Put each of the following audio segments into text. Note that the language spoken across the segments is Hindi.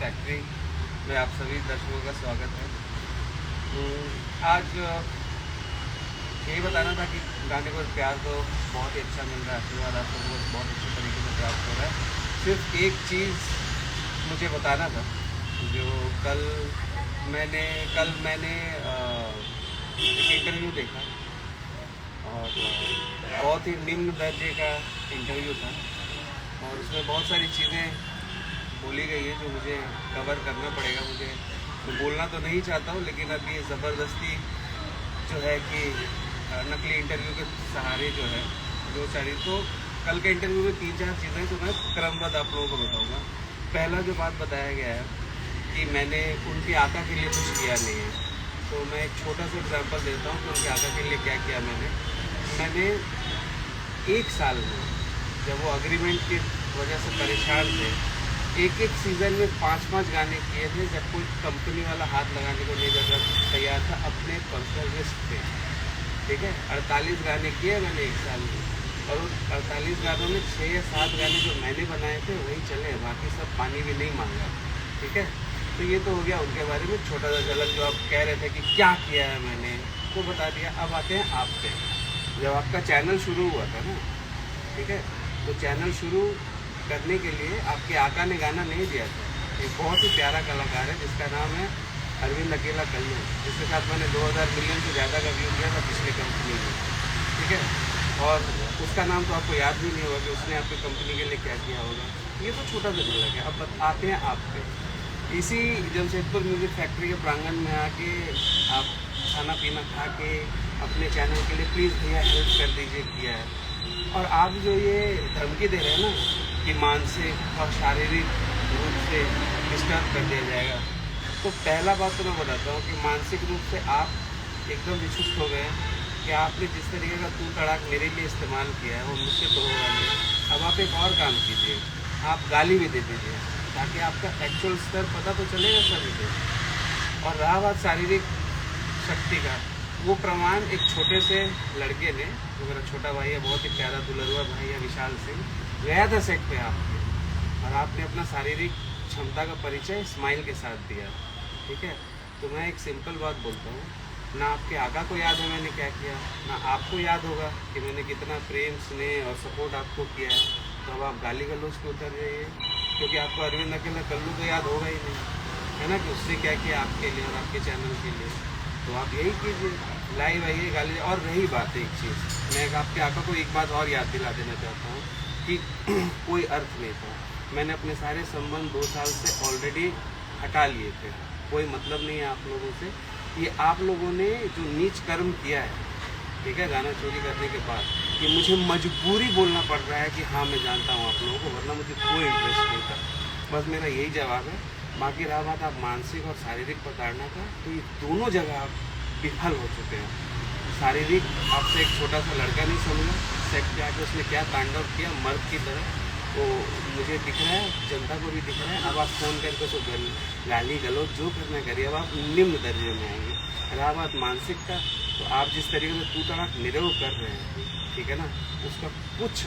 फैक्ट्री में आप सभी दर्शकों का स्वागत है। आज यही बताना था कि गाने को प्यार तो बहुत ही अच्छा मिल रहा है, आशीर्वाद आप लोगों को बहुत अच्छे तरीके से प्राप्त हो रहा है। सिर्फ एक चीज़ मुझे बताना था, जो कल मैंने एक इंटरव्यू देखा और बहुत ही निम्न दर्जे का इंटरव्यू था और उसमें बहुत सारी चीज़ें बोली गई है जो मुझे कवर करना पड़ेगा। मुझे तो बोलना तो नहीं चाहता हूँ, लेकिन अब ये ज़बरदस्ती जो है कि नकली इंटरव्यू के सहारे जो है जो सारी, तो कल के इंटरव्यू में 3-4 चीज़ें तो मैं क्रमबद्ध आप लोगों को बताऊँगा। पहला जो बात बताया गया है कि मैंने उनके आका के लिए कुछ किया नहीं है, तो मैं एक छोटा सा एग्जांपल देता हूँ कि उनके आका के लिए क्या किया मैंने 1 साल में, जब वो एग्रीमेंट की वजह से परेशान थे, एक सीज़न में 5-5 गाने किए थे, जब कोई कंपनी वाला हाथ लगाने को नहीं जगह तैयार था अपने पर्सनल रिस्क पे। ठीक है, 48 गाने किए मैंने 1 साल में, और उन 48 गानों में 6 या 7 गाने जो मैंने बनाए थे वही चले, बाकी सब पानी भी नहीं मांगा। ठीक है, तो ये तो हो गया उनके बारे में छोटा सा झलक। जो आप कह रहे थे कि क्या किया है मैंने, वो बता दिया। अब आते हैं आप पे। जब आपका चैनल शुरू हुआ था ना, ठीक है, तो चैनल शुरू करने के लिए आपके आका ने गाना नहीं दिया था। एक बहुत ही प्यारा कलाकार है जिसका नाम है अरविंद अकेला कल्लू, जिसके साथ मैंने 2000 मिलियन से ज़्यादा का व्यू किया था पिछले कंपनी में। ठीक है, और उसका नाम तो आपको याद भी नहीं होगा कि उसने आपकी कंपनी के लिए क्या किया होगा। ये तो छोटा सा झलक है। अब आते हैं आप पे। इसी जमशेदपुर म्यूज़िक फैक्ट्री के प्रांगण में आके आप खाना पीना खा के अपने चैनल के लिए प्लीज़ भैया हेल्प कर दीजिए किया है। और आप जो ये धमकी दे रहे हैं ना कि मानसिक और शारीरिक रूप से डिस्टर्ब कर दिया जाएगा, तो पहला बात तो मैं बताता हूँ कि मानसिक रूप से आप एकदम विक्षुब्ध हो गए कि आपने जिस तरीके का तू तड़ाक मेरे लिए इस्तेमाल किया है वो मुझसे तो होगा नहीं। अब आप एक और काम कीजिए, आप गाली भी दे दीजिए ताकि आपका एक्चुअल स्तर पता तो चलेगा सभी को। और रहा बात शारीरिक शक्ति का, वो प्रमाण एक छोटे से लड़के ने, जो मेरा छोटा भाई है, बहुत ही प्यारा दुलरुआ भाई है विशाल सिंह, गया था सेट पे आपके, और आपने अपना शारीरिक क्षमता का परिचय स्माइल के साथ दिया। ठीक है, तो मैं एक सिंपल बात बोलता हूँ, ना आपके आका को याद है मैंने क्या किया, ना आपको याद होगा कि मैंने कितना प्रेम स्नेह और सपोर्ट आपको किया है। तो अब आप गाली गलौज पे उतर जाइए, क्योंकि आपको अरविंद अकेला कल्लू तो याद होगा ही नहीं, है ना, कि उसने क्या किया आपके लिए और आपके चैनल के लिए। तो आप यही कीजिए, लाइव आइए, गाली। और रही बात एक चीज़, मैं आपके आका को एक बात और याद दिला देना चाहता हूँ कि कोई अर्थ नहीं था। मैंने अपने सारे संबंध 2 साल से ऑलरेडी हटा लिए थे, कोई मतलब नहीं है आप लोगों से। ये आप लोगों ने जो नीच कर्म किया है, ठीक है, गाना चोरी करने के बाद, ये मुझे मजबूरी बोलना पड़ रहा है कि हाँ मैं जानता हूँ आप लोगों को, वरना मुझे कोई इंटरेस्ट नहीं था। बस मेरा यही जवाब है। बाकी रहा बात आप मानसिक और शारीरिक प्रताड़ना का, तो ये दोनों जगह आप विफल हो चुके हैं। शारीरिक आपसे एक छोटा सा लड़का नहीं समझा, सेट पे आके उसने क्या तांडव किया मर्द की तरह, तो मुझे दिख रहा है, जनता को भी दिख रहा है। अब आप फ़ोन करके तो गाली गलौज जो करना करिए, अब आप निम्न दर्जे में आएंगे। रहा बात मानसिक का, तो आप जिस तरीके से तू तड़ाक मेरे को कर रहे हैं, ठीक है ना, उसका कुछ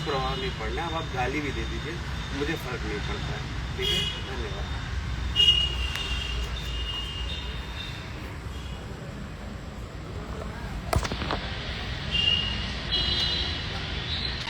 प्रभाव नहीं पड़ना। अब आप गाली भी दे दीजिए, मुझे फ़र्क नहीं पड़ता है। ठीक है, धन्यवाद।